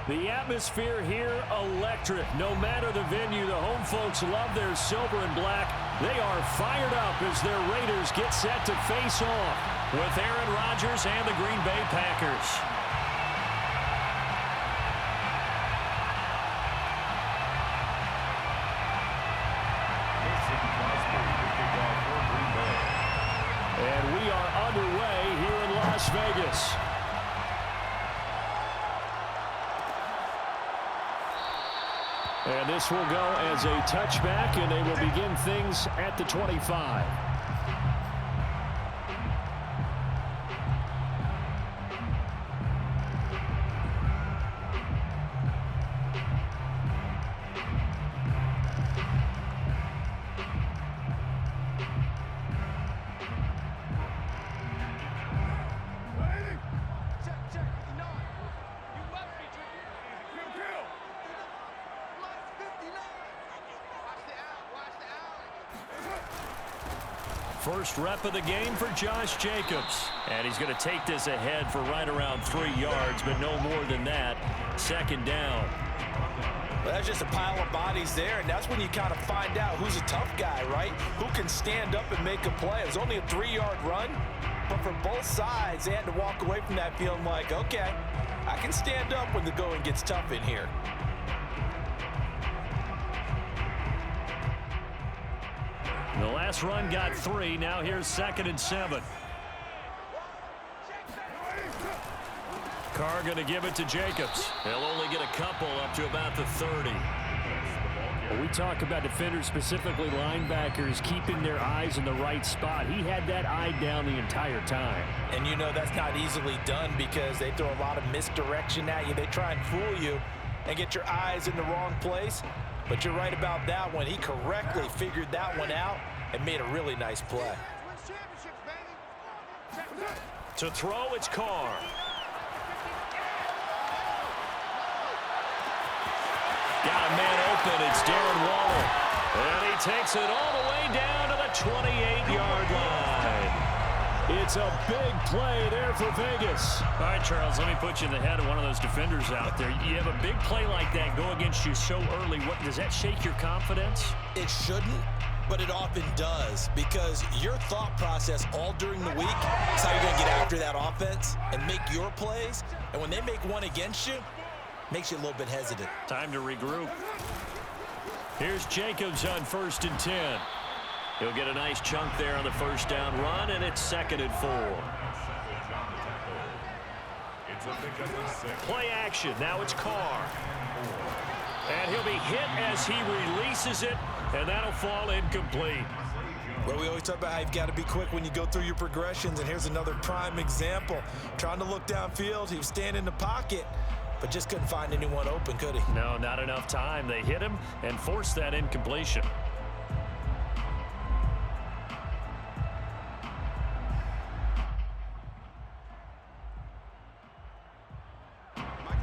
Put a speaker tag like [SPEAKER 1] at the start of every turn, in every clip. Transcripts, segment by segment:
[SPEAKER 1] The atmosphere here, electric. No matter the venue, the home folks love their silver and black. They are fired up as their Raiders get set to face off with Aaron Rodgers and the Green Bay Packers. And we are underway here in Las Vegas. And this will go as a touchback, and they will begin things at the 25. First rep of the game for Josh Jacobs. And he's going to take this ahead for right around 3 yards, but no more than that. Second down.
[SPEAKER 2] Well, that's just a pile of bodies there, and that's when you kind of find out who's a tough guy, right? Who can stand up and make a play. It was only a 3-yard run, but for both sides, they had to walk away from that feeling like, okay, I can stand up when the going gets tough in here.
[SPEAKER 1] The last run got 3. Now here's 2nd and 7. Carr going to give it to Jacobs. He'll only get a couple up to about the 30. When we talk about defenders, specifically linebackers, keeping their eyes in the right spot. He had that eye down the entire time.
[SPEAKER 2] And you know that's not easily done because they throw a lot of misdirection at you. They try and fool you and get your eyes in the wrong place. But you're right about that one. He correctly figured that one out and made a really nice play.
[SPEAKER 1] To throw, it's Carr. Got a man open. It's Darren Waller. And he takes it all the way down to the 28-yard line. It's a big play there for Vegas. All right, Charles, let me put you in the head of one of those defenders out there. You have a big play like that go against you so early. What does that shake your confidence?
[SPEAKER 2] It shouldn't, but it often does because your thought process all during the week is how you're going to get after that offense and make your plays. And when they make one against you, makes you a little bit hesitant.
[SPEAKER 1] Time to regroup. Here's Jacobs on 1st and 10. He'll get a nice chunk there on the first down run, and it's 2nd and 4. Play action. Now it's Carr. And he'll be hit as he releases it, and that'll fall incomplete.
[SPEAKER 2] Well, we always talk about how you've got to be quick when you go through your progressions, and here's another prime example. Trying to look downfield, he was standing in the pocket, but just couldn't find anyone open, could he?
[SPEAKER 1] No, not enough time. They hit him and forced that incompletion.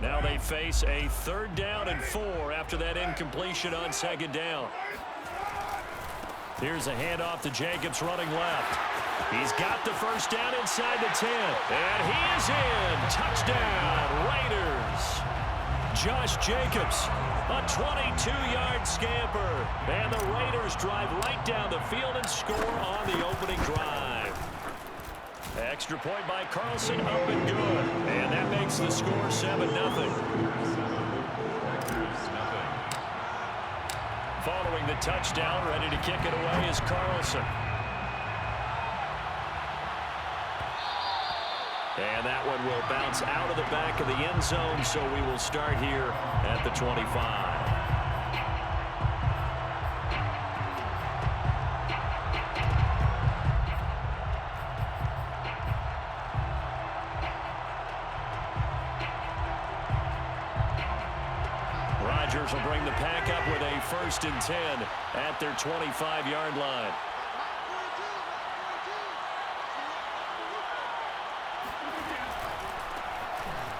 [SPEAKER 1] Now they face a 3rd down and 4 after that incompletion on 2nd down. Here's a handoff to Jacobs running left. He's got the first down inside the 10. And he is in. Touchdown, Raiders. Josh Jacobs, a 22-yard scamper. And the Raiders drive right down the field and score on the opening drive. Extra point by Carlson, up and good. And that makes the score 7-0. Following the touchdown, ready to kick it away is Carlson. And that one will bounce out of the back of the end zone, so we will start here at the 25. Rodgers will bring the pack up with a 1st and 10 at their 25-yard line.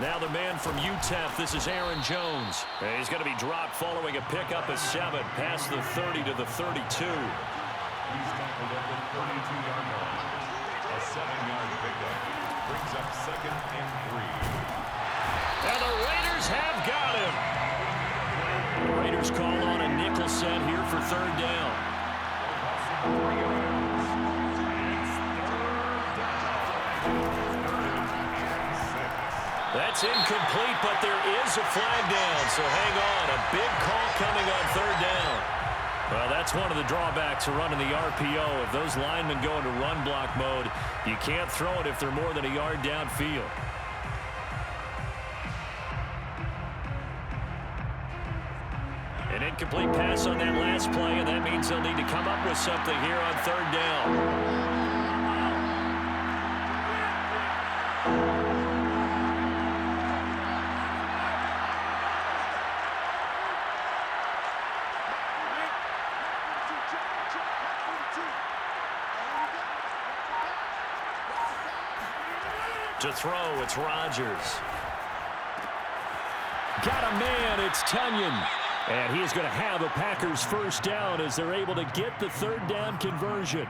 [SPEAKER 1] Now the man from UTEP, this is Aaron Jones. And he's going to be dropped following a pickup of 7 past the 30 to the 32.
[SPEAKER 3] He's tackled at the 32-yard line. A 7-yard pickup brings up 2nd and 3.
[SPEAKER 1] And the Raiders have got him. The Raiders call on a nickel set here for third down. That's incomplete, but there is a flag down, so hang on. A big call coming on third down. Well, that's one of the drawbacks of running the RPO. If those linemen go into run block mode, you can't throw it if they're more than a yard downfield. An incomplete pass on that last play, and that means they'll need to come up with something here on third down. To throw, it's Rodgers. Got a man, it's Tunyon. And he is going to have a Packers first down as they're able to get the third down conversion.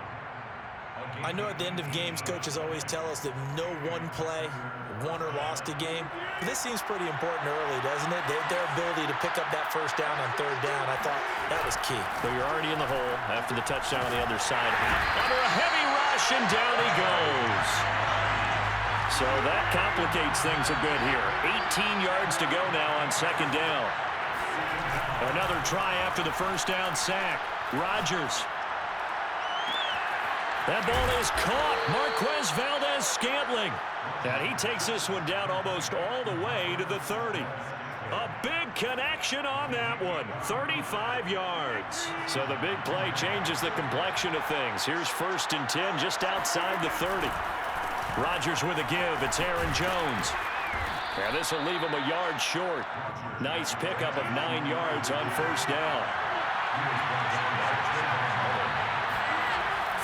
[SPEAKER 2] I know at the end of games, coaches always tell us that no one play won or lost a game. But this seems pretty important early, doesn't it? Their ability to pick up that first down on third down, I thought that was key.
[SPEAKER 1] So you're already in the hole after the touchdown on the other side. Under a heavy rush, and down he goes. So that complicates things a bit here. 18 yards to go now on second down. Another try after the first down sack. Rodgers. That ball is caught. Marquez Valdez-Scantling. And he takes this one down almost all the way to the 30. A big connection on that one. 35 yards. So the big play changes the complexion of things. Here's 1st and 10 just outside the 30. Rodgers with a give. It's Aaron Jones. And this will leave him a yard short. Nice pickup of 9 yards on first down.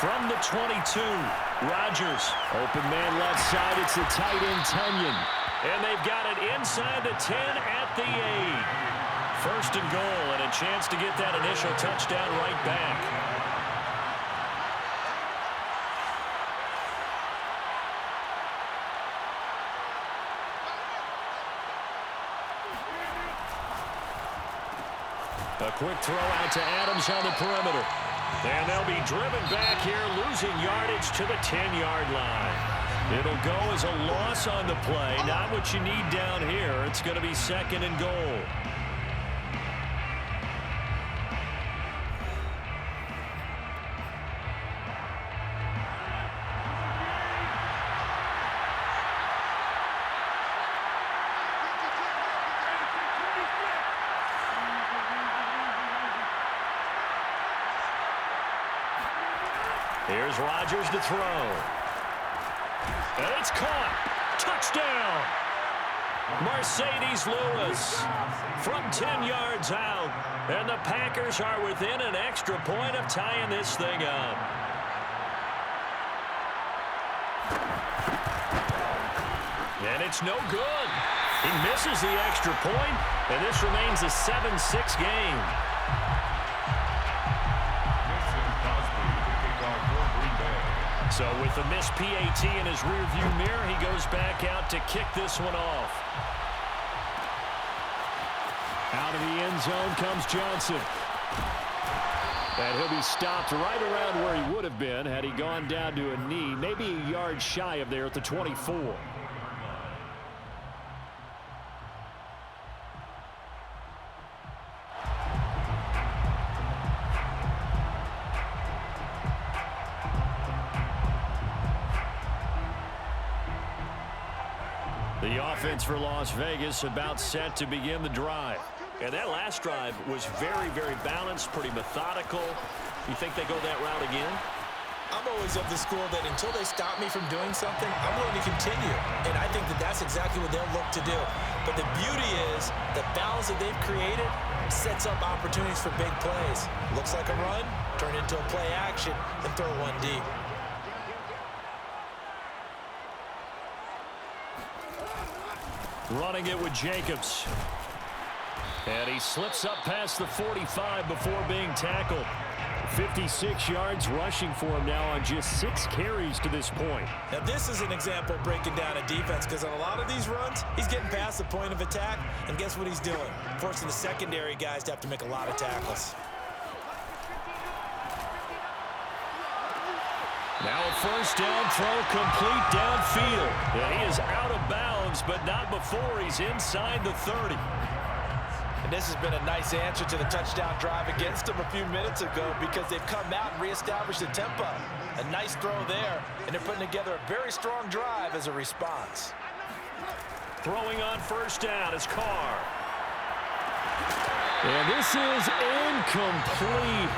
[SPEAKER 1] From the 22, Rodgers. Open man left side. It's the tight end, Tunyon. And they've got it inside the 10 at the 8. 1st and goal, and a chance to get that initial touchdown right back. A quick throw out to Adams on the perimeter. And they'll be driven back here, losing yardage to the 10-yard line. It'll go as a loss on the play. Not what you need down here. It's going to be 2nd and goal. Here's Rodgers to throw. And it's caught. Touchdown. Mercedes Lewis from 10 yards out. And the Packers are within an extra point of tying this thing up. And it's no good. He misses the extra point, and this remains a 7-6 game. So with the missed PAT in his rearview mirror, he goes back out to kick this one off. Out of the end zone comes Johnson. And he'll be stopped right around where he would have been had he gone down to a knee, maybe a yard shy of there at the 24. The offense for Las Vegas about set to begin the drive. And that last drive was very, very balanced, pretty methodical. You think they go that route again?
[SPEAKER 2] I'm always of the school that until they stop me from doing something, I'm willing to continue. And I think that that's exactly what they'll look to do. But the beauty is the balance that they've created sets up opportunities for big plays. Looks like a run, turn into a play action, and throw one deep.
[SPEAKER 1] Running it with Jacobs. And he slips up past the 45 before being tackled. 56 yards rushing for him now on just 6 carries to this point.
[SPEAKER 2] Now this is an example of breaking down a defense, because on a lot of these runs, he's getting past the point of attack, and guess what he's doing? Forcing the secondary guys to have to make a lot of tackles.
[SPEAKER 1] Now a first down throw, complete downfield. And he is out of bounds, but not before he's inside the 30.
[SPEAKER 2] And this has been a nice answer to the touchdown drive against them a few minutes ago, because they've come out and reestablished the tempo. A nice throw there, and they're putting together a very strong drive as a response.
[SPEAKER 1] Throwing on first down is Carr. And this is incomplete.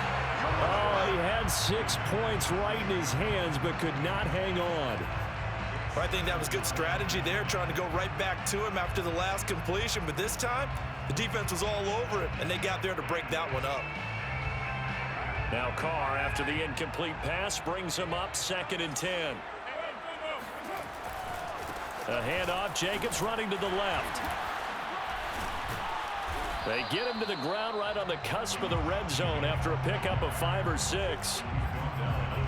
[SPEAKER 1] Oh, he had 6 points right in his hands, but could not hang on.
[SPEAKER 2] I think that was good strategy there, trying to go right back to him after the last completion. But this time, the defense was all over it, and they got there to break that one up.
[SPEAKER 1] Now Carr, after the incomplete pass, brings him up 2nd and 10. A handoff, Jacobs running to the left. They get him to the ground right on the cusp of the red zone after a pickup of 5 or 6.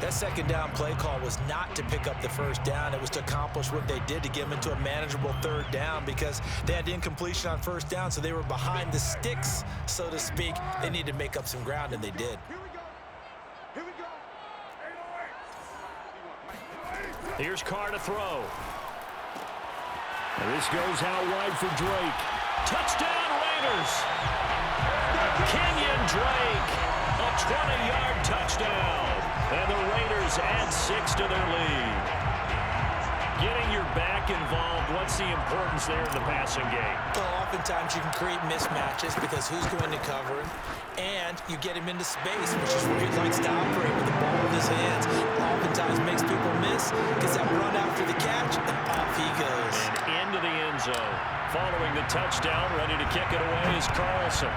[SPEAKER 2] That second down play call was not to pick up the first down. It was to accomplish what they did, to get them into a manageable 3rd down, because they had incompletion on first down, so they were behind the sticks, so to speak. They needed to make up some ground, and they did.
[SPEAKER 1] Here's Carr to throw. And this goes out wide for Drake. Touchdown, Raiders! Kenyon Drake, a 20-yard touchdown. And the Raiders add 6 to their lead. Getting your back involved, what's the importance there in the passing game?
[SPEAKER 2] Well, oftentimes you can create mismatches, because who's going to cover him? And you get him into space, which is where he likes to operate with the ball in his hands. Oftentimes makes people miss, gets that run after the catch, and off he goes.
[SPEAKER 1] And into the end zone. Following the touchdown, ready to kick it away is Carlson.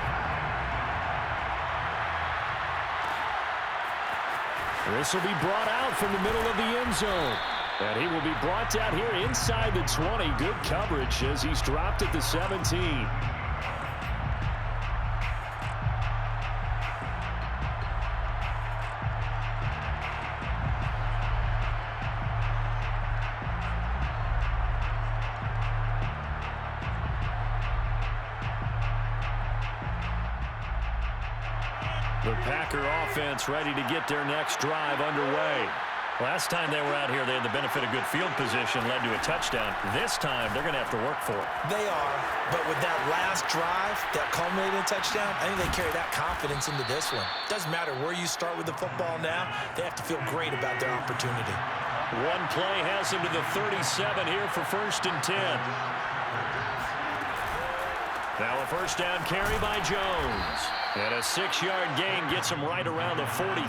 [SPEAKER 1] This will be brought out from the middle of the end zone. And he will be brought out here inside the 20. Good coverage as he's dropped at the 17. The Packer offense ready to get their next drive underway. Last time they were out here, they had the benefit of good field position, led to a touchdown. This time, they're going to have to work for it.
[SPEAKER 2] They are, but with that last drive that culminated in a touchdown, I think they carry that confidence into this one. Doesn't matter where you start with the football now, they have to feel great about their opportunity.
[SPEAKER 1] One play has them to the 37 here for 1st and 10. Now a first down carry by Jones. And a 6-yard gain gets him right around the 43.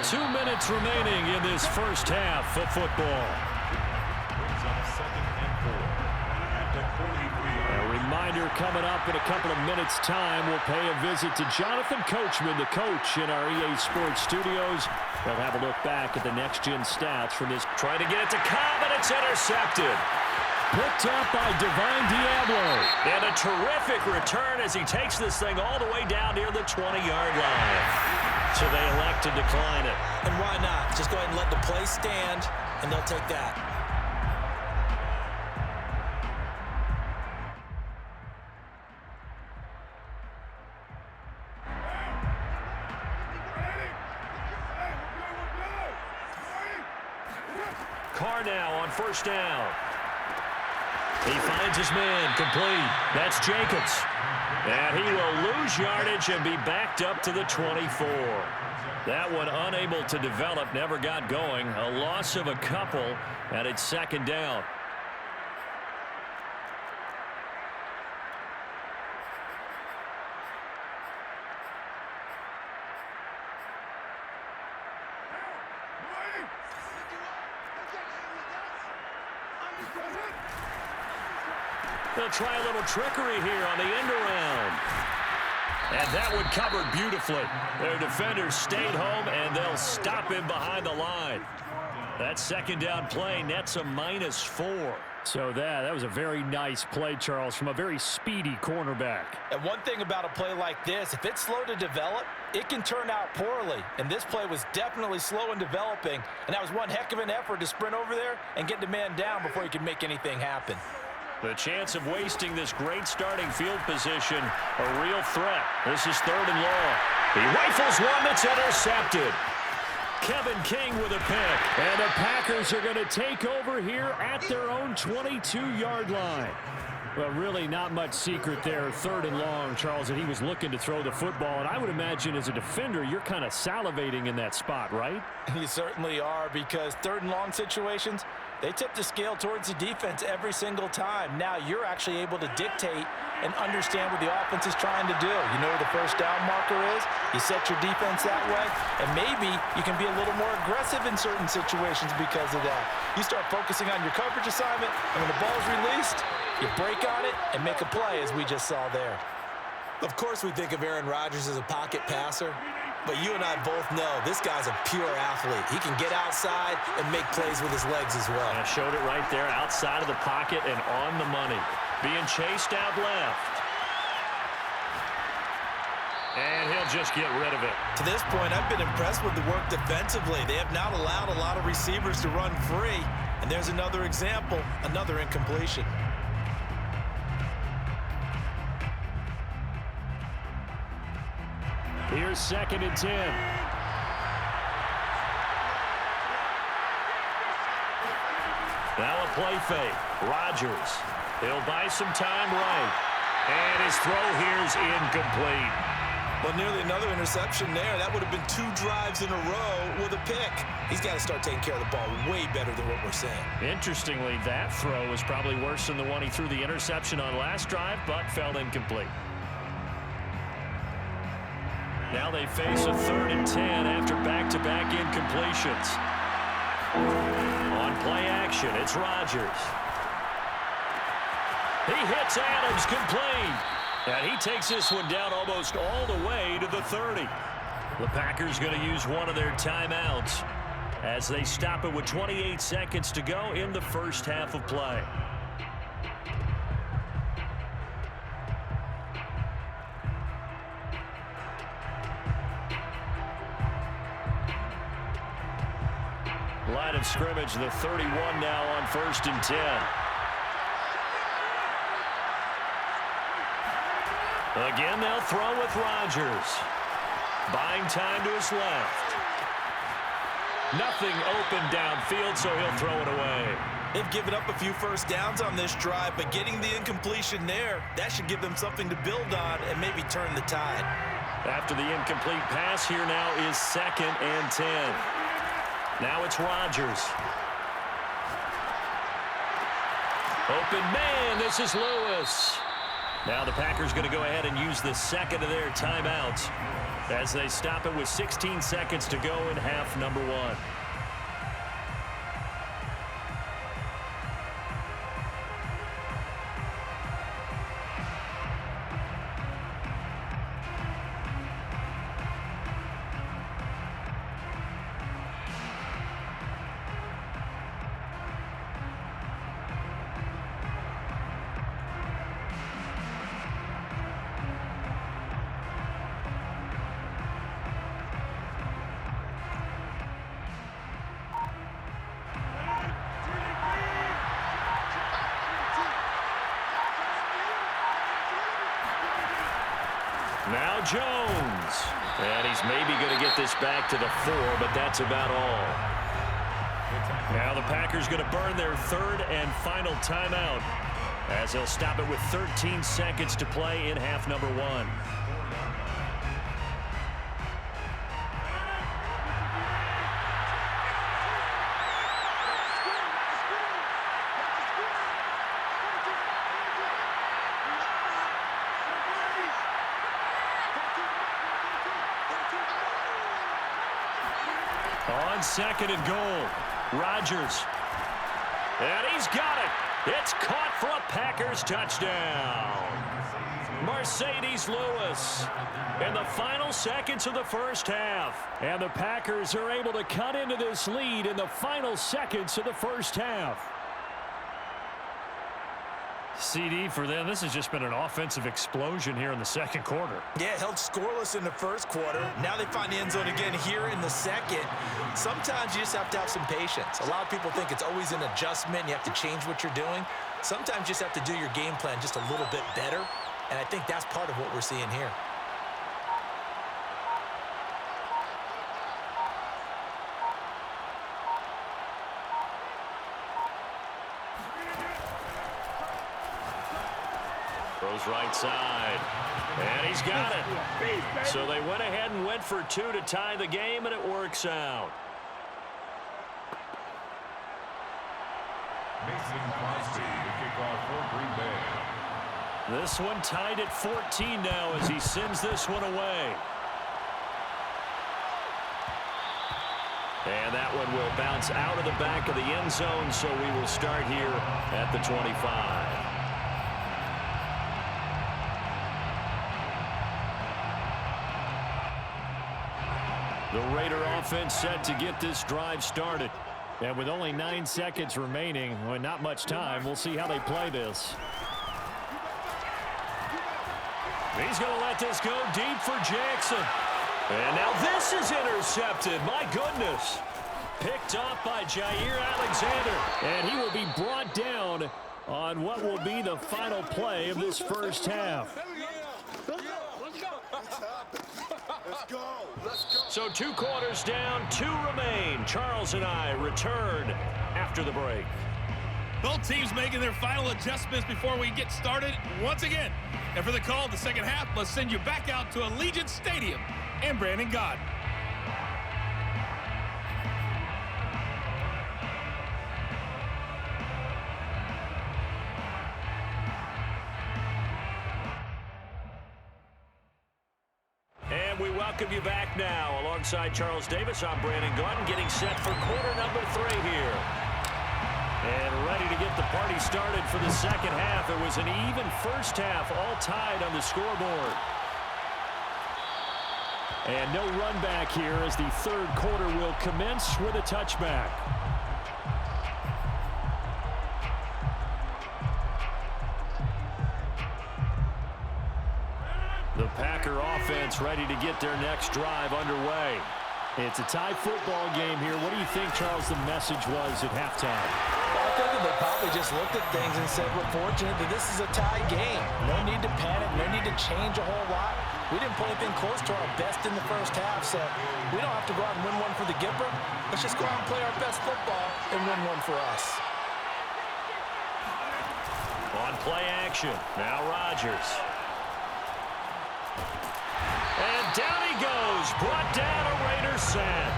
[SPEAKER 1] 2 minutes remaining in this first half of football. A reminder coming up in a couple of minutes' time. We'll pay a visit to Jonathan Coachman, the coach in our EA Sports studios. They'll have a look back at the next-gen stats from this. Trying to get it to Cobb, and it's intercepted. Picked up by Divine Diablo. And a terrific return as he takes this thing all the way down near the 20-yard line. So they elect to decline it.
[SPEAKER 2] And why not? Just go ahead and let the play stand, and they'll take that.
[SPEAKER 1] Carr now on first down. He finds his man, complete. That's Jacobs. And he will lose yardage and be backed up to the 24. That one unable to develop, never got going. A loss of a couple, and it's 2nd down. They'll try a little trickery here on the end around. And that one covered beautifully. Their defenders stayed home, and they'll him behind the line. That 2nd down play nets a -4. So that was a very nice play, Charles, from a very speedy cornerback.
[SPEAKER 2] And one thing about a play like this, if it's slow to develop, it can turn out poorly. And this play was definitely slow in developing, and that was one heck of an effort to sprint over there and get the man down before he could make anything happen.
[SPEAKER 1] The chance of wasting this great starting field position, a real threat. This is 3rd and long. He rifles one that's intercepted. Kevin King with a pick. And the Packers are going to take over here at their own 22-yard line. Well, really not much secret there. 3rd and long, Charles, that he was looking to throw the football. And I would imagine as a defender, you're kind of salivating in that spot, right?
[SPEAKER 2] You certainly are, because 3rd and long situations, they tip the scale towards the defense every single time. Now you're actually able to dictate and understand what the offense is trying to do. You know where the first down marker is. You set your defense that way, and maybe you can be a little more aggressive in certain situations because of that. You start focusing on your coverage assignment, and when the ball's released, you break on it and make a play, as we just saw there.
[SPEAKER 4] Of course we think of Aaron Rodgers as a pocket passer, but you and I both know this guy's a pure athlete. He can get outside and make plays with his legs as well.
[SPEAKER 1] I showed it right there, outside of the pocket and on the money. Being chased out left. And he'll just get rid of it.
[SPEAKER 2] To this point, I've been impressed with the work defensively. They have not allowed a lot of receivers to run free. And there's another example, another incompletion.
[SPEAKER 1] Here's 2nd and 10. Now a play fake. Rodgers. He'll buy some time right. And his throw here's incomplete.
[SPEAKER 2] Well, nearly another interception there. That would have been 2 drives in a row with a pick. He's got to start taking care of the ball way better than what we're saying.
[SPEAKER 1] Interestingly, that throw was probably worse than the one he threw the interception on last drive, but fell incomplete. Now they face a 3rd and 10 after back-to-back incompletions. On play action, it's Rodgers. He hits Adams complete. And he takes this one down almost all the way to the 30. The Packers going to use one of their timeouts as they stop it with 28 seconds to go in the first half of play. Line of scrimmage, the 31 now on 1st and 10. Again, they'll throw with Rodgers. Buying time to his left. Nothing open downfield, so he'll throw it away.
[SPEAKER 2] They've given up a few first downs on this drive, but getting the incompletion there, that should give them something to build on and maybe turn the tide.
[SPEAKER 1] After the incomplete pass, here now is 2nd and 10. Now it's Rodgers. Open man, this is Lewis. Now the Packers going to go ahead and use the second of their timeouts as they stop it with 16 seconds to go in half number 1. Now Jones. And he's maybe going to get this back to the 4, but that's about all. Now the Packers going to burn their 3rd and final timeout as they'll stop it with 13 seconds to play in half number 1. On 2nd and goal, Rodgers. And he's got it. It's caught for a Packers touchdown. Mercedes Lewis in the final seconds of the first half. And the Packers are able to cut into this lead in the final seconds of the first half. CD for them. This has just been an offensive explosion here in the second quarter.
[SPEAKER 4] Yeah, held scoreless in the first quarter. Now they find the end zone again here in the second. Sometimes you just have to have some patience. A lot of people think it's always an adjustment. You have to change what you're doing. Sometimes you just have to do your game plan just a little bit better. And I think that's part of what we're seeing here.
[SPEAKER 1] Throws right side. And he's got it. So they went ahead and went for two to tie the game, and it works out.
[SPEAKER 3] Mason Crosby, the kickoff for Green Bay.
[SPEAKER 1] This one tied at 14 now as he sends this one away. And that one will bounce out of the back of the end zone, so we will start here at the 25. The Raider offense set to get this drive started. And with only 9 seconds remaining, well, not much time, we'll see how they play this. He's going to let this go deep for Jackson. And now this is intercepted. My goodness. Picked off by Jair Alexander. And he will be brought down on what will be the final play of this first half. So 2 quarters down, 2 remain. Charles and I return after the break.
[SPEAKER 5] Both teams making their final adjustments before we get started once again. And for the call of the second half, let's send you back out to Allegiant Stadium and Brandon Gott.
[SPEAKER 1] And we welcome you back now. Alongside Charles Davis, I'm Brandon Gott, getting set for quarter number 3 here. And ready to get the party started for the second half. It was an even first half, all tied on the scoreboard. And no run back here as the third quarter will commence with a touchback. The Packer offense ready to get their next drive underway. It's a tie football game here. What do you think, Charles, the message was at halftime?
[SPEAKER 4] I think they probably just looked at things and said, we're fortunate that this is a tie game. No need to panic, no need to change a whole lot. We didn't play anything close to our best in the first half, so we don't have to go out and win one for the Gipper. Let's just go out and play our best football and win one for us.
[SPEAKER 1] On play action, now Rodgers. And down he goes, brought down a Raider sack.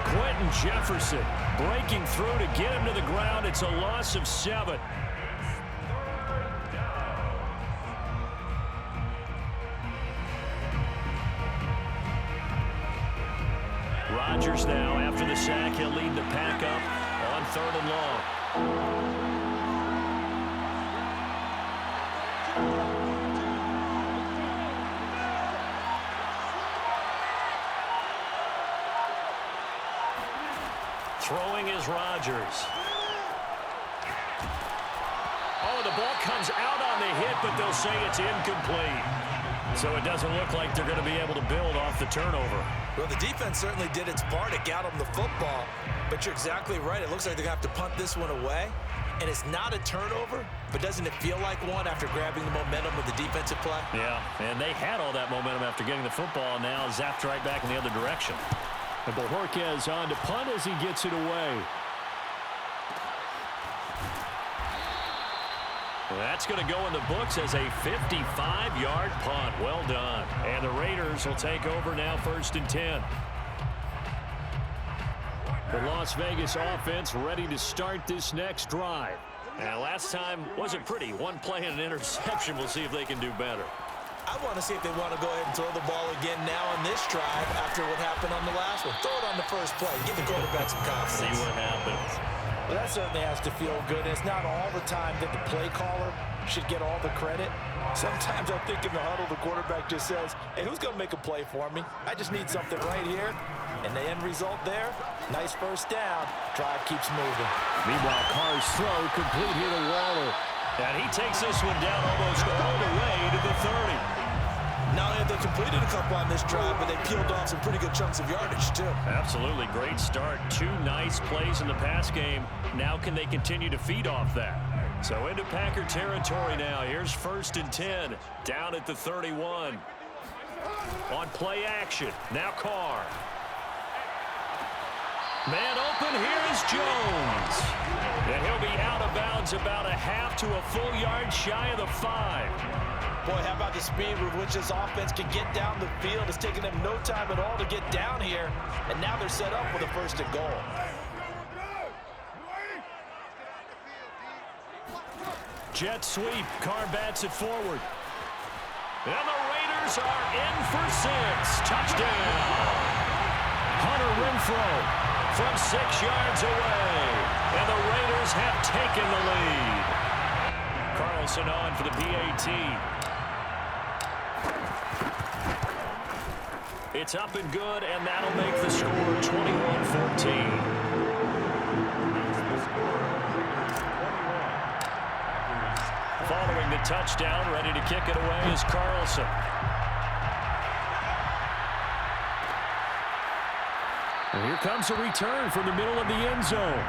[SPEAKER 1] Quentin Jefferson breaking through to get him to the ground. It's a loss of 7. Rodgers now, after the sack, he'll lead the pack up on 3rd and long. Throwing is Rodgers. Oh, the ball comes out on the hit, but they'll say it's incomplete. So it doesn't look like they're going to be able to build off the turnover.
[SPEAKER 4] Well, the defense certainly did its part. It got them the football. But you're exactly right. It looks like they're going to have to punt this one away. And it's not a turnover, but doesn't it feel like one after grabbing the momentum of the defensive play?
[SPEAKER 1] Yeah, and they had all that momentum after getting the football, and now zapped right back in the other direction. And Bojorquez on to punt as he gets it away. That's going to go in the books as a 55-yard punt. Well done. And the Raiders will take over now 1st and 10. The Las Vegas offense ready to start this next drive. And last time wasn't pretty. One play and an interception. We'll see if they can do better.
[SPEAKER 4] I want to see if they want to go ahead and throw the ball again now on this drive after what happened on the last one. Throw it on the first play. Give the quarterback some confidence.
[SPEAKER 1] See what happens.
[SPEAKER 2] Well, that certainly has to feel good. It's not all the time that the play caller should get all the credit. Sometimes I think in the huddle, the quarterback just says, hey, who's going to make a play for me? I just need something right here. And the end result there, nice first down. Drive keeps moving.
[SPEAKER 1] Meanwhile, Carr's throw complete here to Waller. And he takes this one down almost all the way to the 30.
[SPEAKER 4] Not only have they completed a couple on this drive, but they peeled off some pretty good chunks of yardage, too.
[SPEAKER 1] Absolutely great start. 2 nice plays in the pass game. Now can they continue to feed off that? So into Packer territory now. Here's 1st and 10. Down at the 31. On play action. Now Carr. Man open. Here is Jones. And he'll be out of bounds about a half to a full yard shy of the 5.
[SPEAKER 2] Boy, how about the speed with which this offense can get down the field? It's taken them no time at all to get down here. And now they're set up with a 1st and goal.
[SPEAKER 1] Jet sweep. Carr bats it forward. And the Raiders are in for 6. Touchdown. Hunter Renfrow from 6 yards away. And the Raiders have taken the lead. Carlson on for the PAT. It's up and good, and that'll make the score 21-14. Following the touchdown, ready to kick it away is Carlson. And here comes a return from the middle of the end zone.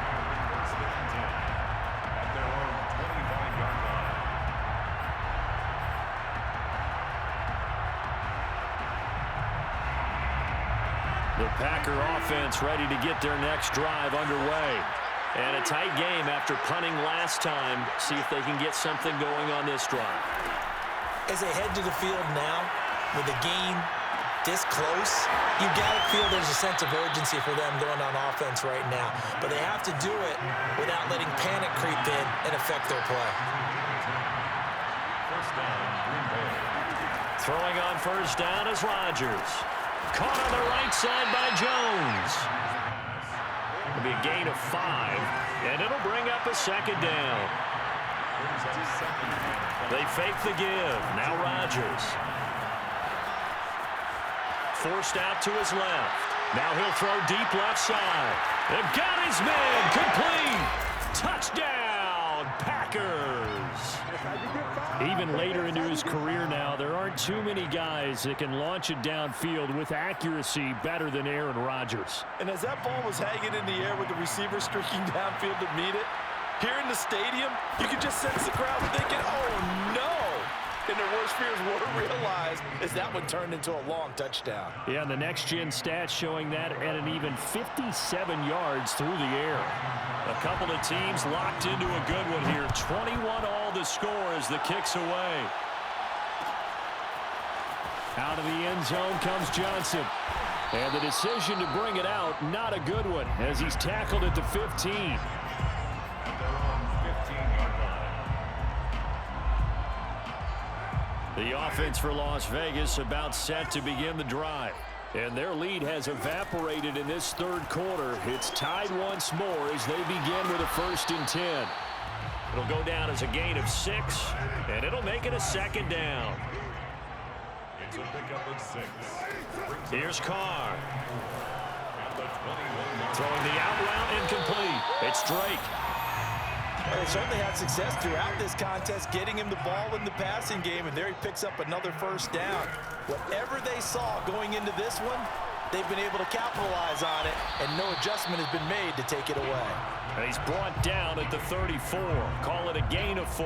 [SPEAKER 1] The Packer offense ready to get their next drive underway. And a tight game after punting last time. See if they can get something going on this drive.
[SPEAKER 4] As they head to the field now, with the game this close, you got to feel there's a sense of urgency for them going on offense right now. But they have to do it without letting panic creep in and affect their play.
[SPEAKER 1] Throwing on 1st down is Rodgers. Caught on the right side by Jones. It'll be a gain of 5, and it'll bring up a 2nd down. They fake the give. Now Rodgers. Forced out to his left. Now he'll throw deep left side. They've got his man. Complete. Touchdown, Packers. Even later into his career now, there aren't too many guys that can launch it downfield with accuracy better than Aaron Rodgers.
[SPEAKER 2] And as that ball was hanging in the air with the receiver streaking downfield to meet it, here in the stadium, you could just sense the crowd thinking, oh, no. And their worst fears were realized as that one turned into a long touchdown.
[SPEAKER 1] Yeah, and the next-gen stats showing that at an even 57 yards through the air. A couple of teams locked into a good one here. 21 all the score as the kick's away. Out of the end zone comes Johnson. And the decision to bring it out, not a good one, as he's tackled at the 15. The offense for Las Vegas about set to begin the drive. And their lead has evaporated in this 3rd quarter. It's tied once more as they begin with a 1st and 10. It'll go down as a gain of 6, and it'll make it a 2nd down.
[SPEAKER 3] It's a pickup of 6.
[SPEAKER 1] Here's Carr. Throwing the out route incomplete. It's Drake.
[SPEAKER 2] They certainly had success throughout this contest, getting him the ball in the passing game, and there he picks up another 1st down. Whatever they saw going into this one, they've been able to capitalize on it, and no adjustment has been made to take it away.
[SPEAKER 1] And he's brought down at the 34. Call it a gain of 4.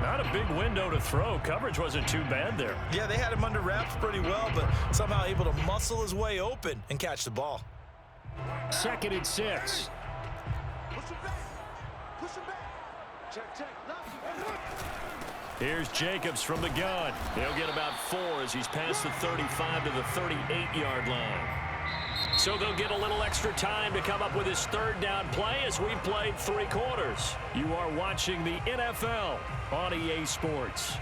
[SPEAKER 1] Not a big window to throw. Coverage wasn't too bad there.
[SPEAKER 4] Yeah, they had him under wraps pretty well, but somehow able to muscle his way open and catch the ball.
[SPEAKER 1] 2nd and 6. Here's Jacobs from the gun. He'll get about 4 as he's past the 35 to the 38-yard line. So they'll get a little extra time to come up with his 3rd down play as we've played 3 quarters. You are watching the NFL on EA Sports.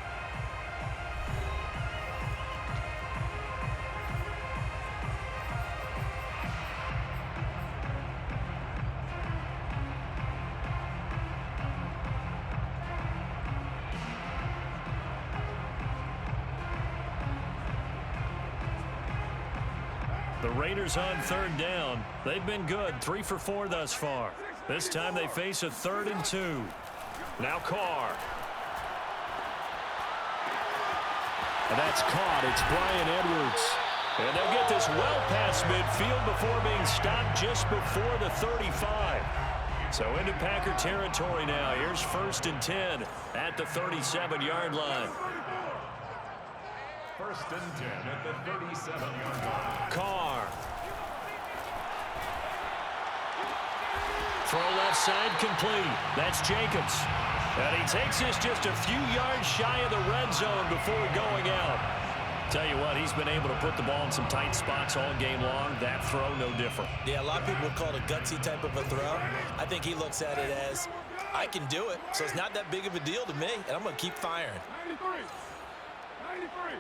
[SPEAKER 1] The Raiders on 3rd down. They've been good, 3 for 4 thus far. This time they face a 3rd and 2. Now Carr. And that's caught. It's Bryan Edwards. And they'll get this well past midfield before being stopped just before the 35. So into Packer territory now. Here's 1st and 10 at the 37-yard line.
[SPEAKER 3] 1st and 10 at the 37-yard line.
[SPEAKER 1] Carr. Throw left side complete. That's Jacobs. And he takes this just a few yards shy of the red zone before going out. Tell you what, he's been able to put the ball in some tight spots all game long. That throw, no different.
[SPEAKER 4] Yeah, a lot of people would call it a gutsy type of a throw. I think he looks at it as, I can do it, so it's not that big of a deal to me, and I'm going to keep firing.
[SPEAKER 3] 93.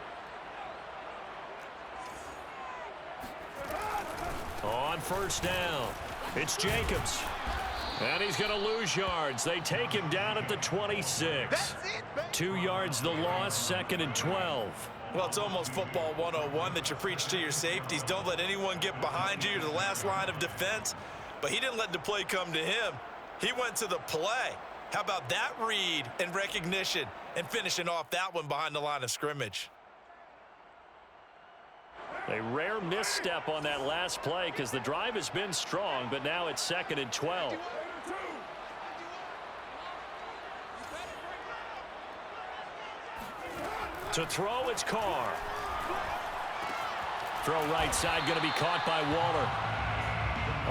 [SPEAKER 1] On 1st down, it's Jacobs. And he's going to lose yards. They take him down at the 26. 2 yards the loss, 2nd and 12.
[SPEAKER 2] Well, it's almost football 101 that you preach to your safeties. Don't let anyone get behind you. You're the last line of defense. But he didn't let the play come to him. He went to the play. How about that read and recognition and finishing off that one behind the line of scrimmage?
[SPEAKER 1] A rare misstep on that last play because the drive has been strong, but now it's 2nd and 12. To throw, it's Carr. Throw right side, going to be caught by Waller.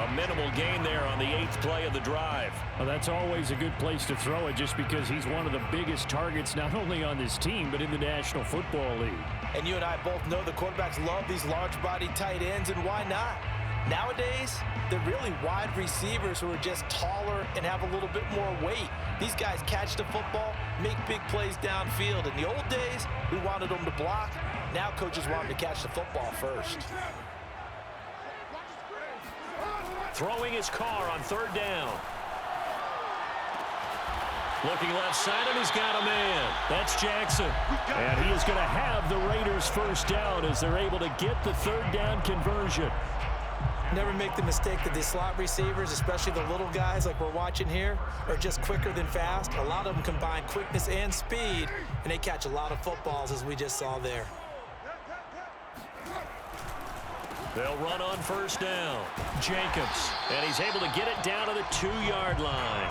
[SPEAKER 1] A minimal gain there on the 8th play of the drive.
[SPEAKER 6] Well, that's always a good place to throw it just because he's one of the biggest targets not only on this team but in the National Football League.
[SPEAKER 4] And you and I both know the quarterbacks love these large-bodied tight ends, and why not? Nowadays, they're really wide receivers who are just taller and have a little bit more weight. These guys catch the football, make big plays downfield. In the old days, we wanted them to block. Now coaches want them to catch the football first.
[SPEAKER 1] Throwing his Carr on 3rd down. Looking left side, and he's got a man. That's Jackson. And he is going to have the Raiders 1st down as they're able to get the 3rd down conversion.
[SPEAKER 4] Never make the mistake that the slot receivers, especially the little guys like we're watching here, are just quicker than fast. A lot of them combine quickness and speed, and they catch a lot of footballs, as we just saw there.
[SPEAKER 1] They'll run on 1st down. Jacobs, and he's able to get it down to the 2-yard line.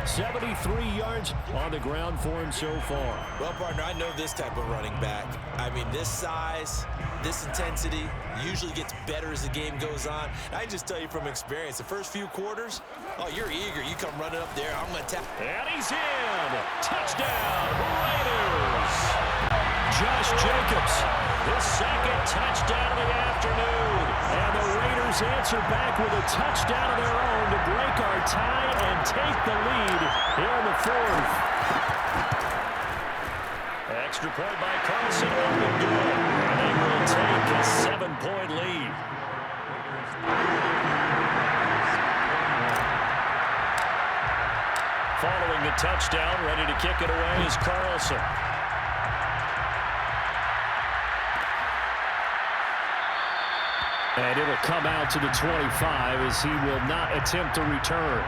[SPEAKER 1] 73 yards on the ground for him so far.
[SPEAKER 4] Well, partner, I know this type of running back. I mean, this size, this intensity usually gets better as the game goes on. I can just tell you from experience, the first few quarters, oh, you're eager. You come running up there. I'm going to tap.
[SPEAKER 1] And he's in. Touchdown, Raiders. Josh Jacobs, his 2nd touchdown of the afternoon. And the Raiders answer back with a touchdown of their own to break our tie and take the lead here in the 4th. Extra point by Carlson, up and good. And they will take a 7-point lead. Following the touchdown, ready to kick it away is Carlson.
[SPEAKER 6] And it'll come out to the 25 as he will not attempt to return.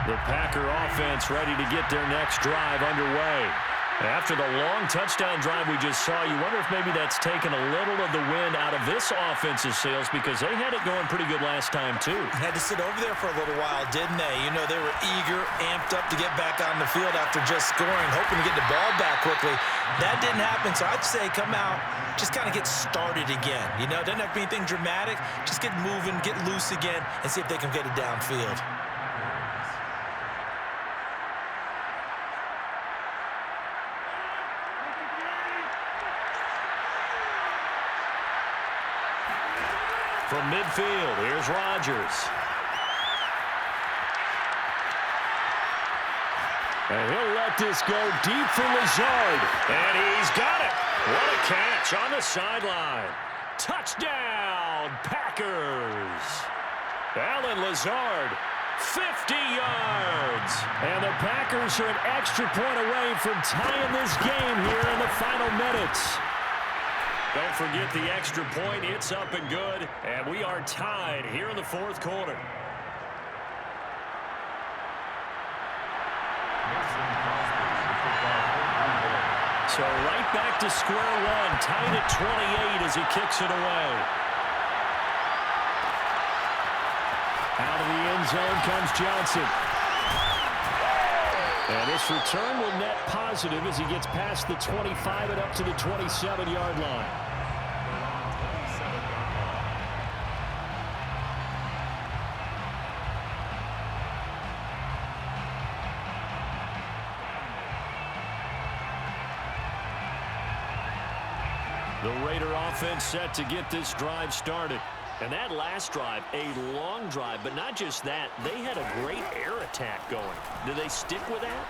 [SPEAKER 1] The Packer offense ready to get their next drive underway. After the long touchdown drive we just saw, you wonder if maybe that's taken a little of the wind out of this offense's sails because they had it going pretty good last time too.
[SPEAKER 4] Had to sit over there for a little while, didn't they? You know, they were eager, amped up to get back on the field after just scoring, hoping to get the ball back quickly. That didn't happen, so I'd say come out, just kind of get started again. You know, doesn't have to be anything dramatic. Just get moving, get loose again, and see if they can get it downfield.
[SPEAKER 1] From midfield, here's Rodgers. And he'll let this go deep for Lazard. And he's got it. What a catch on the sideline. Touchdown, Packers. Alan Lazard, 50 yards. And the Packers are an extra point away from tying this game here in the final minutes. Don't forget the extra point. It's up and good. And we are tied here in the 4th quarter. So right back to square one, tied at 28 as he kicks it away. Out of the end zone comes Johnson. And this return will net positive as he gets past the 25 and up to the 27-yard line. The Raider offense set to get this drive started. And that last drive, a long drive, but not just that. They had a great air attack going. Do they stick with that?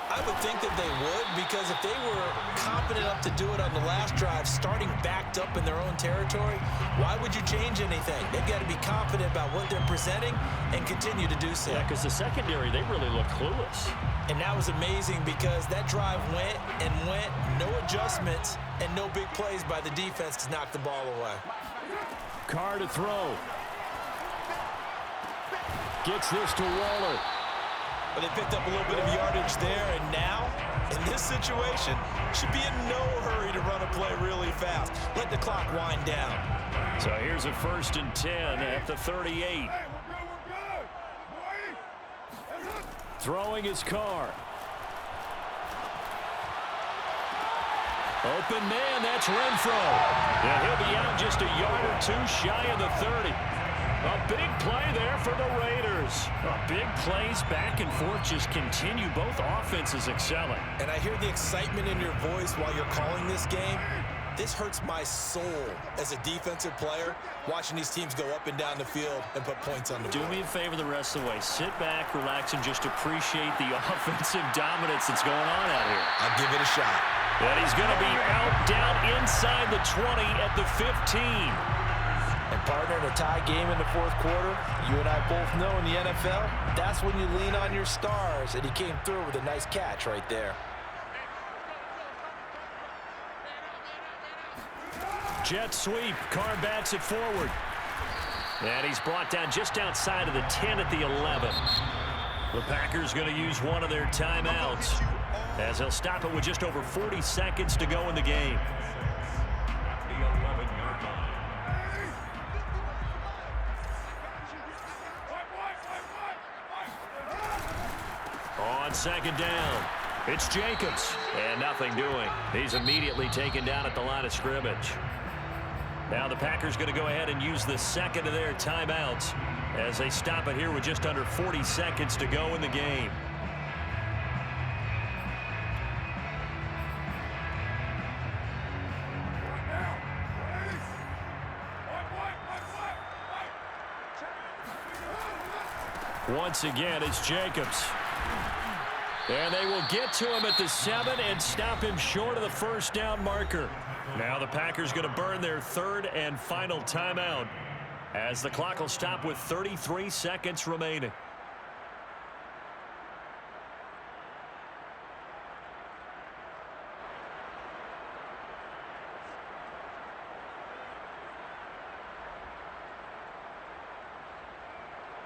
[SPEAKER 4] I would think that they would, because if they were confident enough to do it on the last drive, starting backed up in their own territory, why would you change anything? They've got to be confident about what they're presenting and continue to do so.
[SPEAKER 1] Yeah, because the secondary, they really look clueless.
[SPEAKER 4] And that was amazing because that drive went and went, no adjustments, and no big plays by the defense to knock the ball away.
[SPEAKER 1] Carr to throw. Gets this to Waller.
[SPEAKER 4] But they picked up a little bit of yardage there, and now, in this situation, should be in no hurry to run a play really fast. Let the clock wind down.
[SPEAKER 1] So here's a 1st and 10 at the 38. Throwing his Carr. Open man, that's Renfro. And he'll be out just a yard or two shy of the 30. A big play there for the Raiders. Big plays back and forth just continue. Both offenses excelling.
[SPEAKER 4] And I hear the excitement in your voice while you're calling this game. This hurts my soul as a defensive player, watching these teams go up and down the field and put points on the board.
[SPEAKER 1] Do me a favor the rest of the way. Sit back, relax, and just appreciate the offensive dominance that's going on out here.
[SPEAKER 4] I'll give it a shot.
[SPEAKER 1] And he's going to be out down inside the 20 at the 15.
[SPEAKER 4] And partner, in a tie game in the fourth quarter, you and I both know in the NFL, that's when you lean on your stars, and he came through with a nice catch right there.
[SPEAKER 1] Jet sweep. Carr bats it forward. And he's brought down just outside of the 10 at the 11. The Packers going to use one of their timeouts as they'll stop it with just over 40 seconds to go in the game.
[SPEAKER 3] The 11-yard line.
[SPEAKER 1] On second down, it's Jacobs. And nothing doing. He's immediately taken down at the line of scrimmage. Now the Packers going to go ahead and use the second of their timeouts as they stop it here with just under 40 seconds to go in the game. Once again, it's Jacobs. And they will get to him at the 7 and stop him short of the first down marker. Now the Packers going to burn their third and final timeout as the clock will stop with 33 seconds remaining.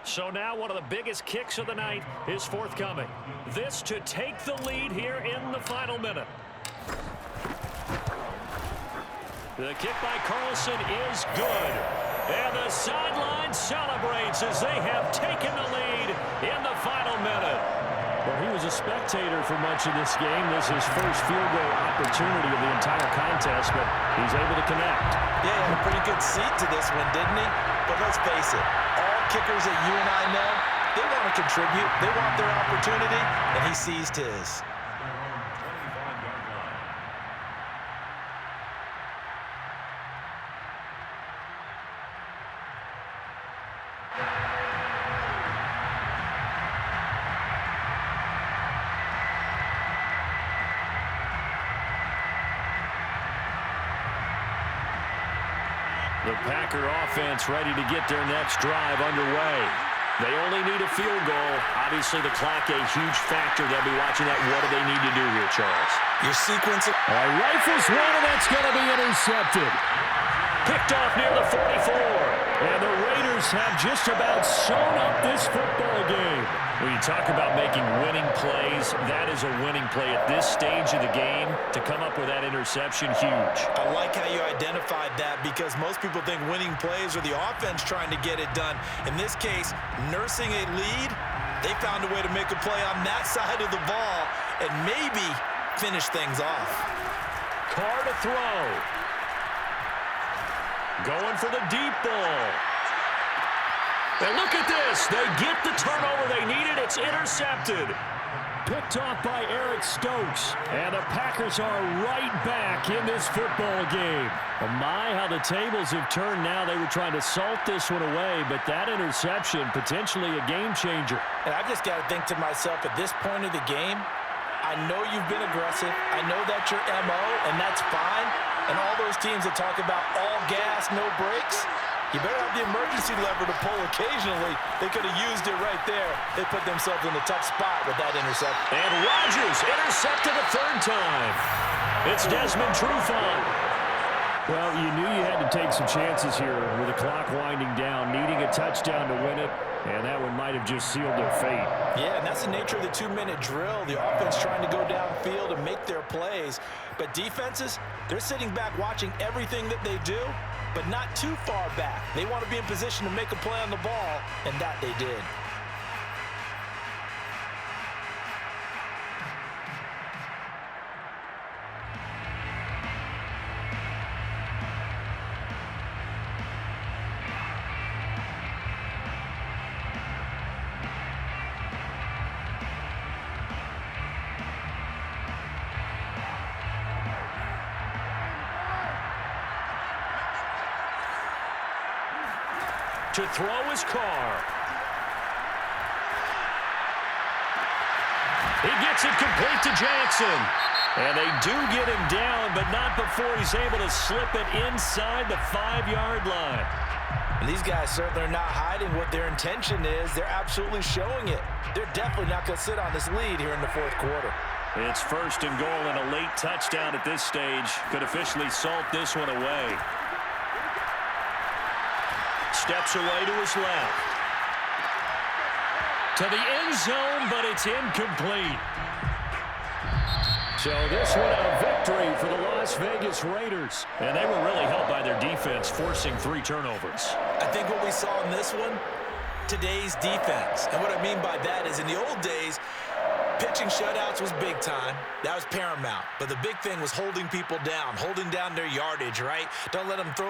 [SPEAKER 1] So now one of the biggest kicks of the night is forthcoming. This to take the lead here in the final minute. The kick by Carlson is good. And the sideline celebrates as they have taken the lead in the final minute. Well, he was a spectator for much of this game. This is his first field goal opportunity of the entire contest, but he's able to connect.
[SPEAKER 4] Yeah, he had a pretty good seat to this one, didn't he? But let's face it, all kickers that you and I know, they want to contribute. They want their opportunity, and he seized his.
[SPEAKER 1] The Packer offense ready to get their next drive underway. They only need a field goal. Obviously, the clock a huge factor. They'll be watching that. What do they need to do here, Charles?
[SPEAKER 4] Your sequence of...
[SPEAKER 1] Rifles one, and that's going to be intercepted. Picked off near the 44.
[SPEAKER 6] And the Raiders have just about sewn up this football game. When you talk about making winning plays, that is a winning play at this stage of the game. To come up with that interception, huge.
[SPEAKER 2] I like how you identified that because most people think winning plays are the offense trying to get it done. In this case, nursing a lead, they found a way to make a play on that side of the ball and maybe finish things off.
[SPEAKER 1] Carr to throw. Going for the deep ball. And look at this. They get the turnover they needed. It's intercepted.
[SPEAKER 6] Picked off by Eric Stokes. And the Packers are right back in this football game. Oh my, how the tables have turned now. They were trying to salt this one away, but that interception, potentially a game changer.
[SPEAKER 4] And I've just got to think to myself, at this point of the game, I know you've been aggressive. I know that's your MO, and that's fine. And all those teams that talk about all gas, no brakes, you better have the emergency lever to pull occasionally. They could have used it right there. They put themselves in a tough spot with that interception.
[SPEAKER 1] And Rodgers intercepted a third time. It's Desmond Trufant.
[SPEAKER 6] Well, you knew you had to take some chances here with the clock winding down, needing a touchdown to win it, and that one might have just sealed their fate.
[SPEAKER 4] Yeah, and that's the nature of the 2-minute drill. The offense trying to go downfield and make their plays. But defenses, they're sitting back watching everything that they do, but not too far back. They want to be in position to make a play on the ball, and that they did.
[SPEAKER 1] To throw his Carr. He gets it complete to Jackson. And they do get him down, but not before he's able to slip it inside the 5-yard line.
[SPEAKER 4] And these guys certainly are not hiding what their intention is. They're absolutely showing it. They're definitely not going to sit on this lead here in the fourth quarter.
[SPEAKER 1] It's first and goal, and a late touchdown at this stage could officially salt this one away. Steps away to his left. To the end zone, but it's incomplete. So this one a victory for the Las Vegas Raiders. And they were really helped by their defense, forcing 3 turnovers.
[SPEAKER 4] I think what we saw in this one, today's defense. And what I mean by that is in the old days, pitching shutouts was big time. That was paramount. But the big thing was holding people down, holding down their yardage, right? Don't let them throw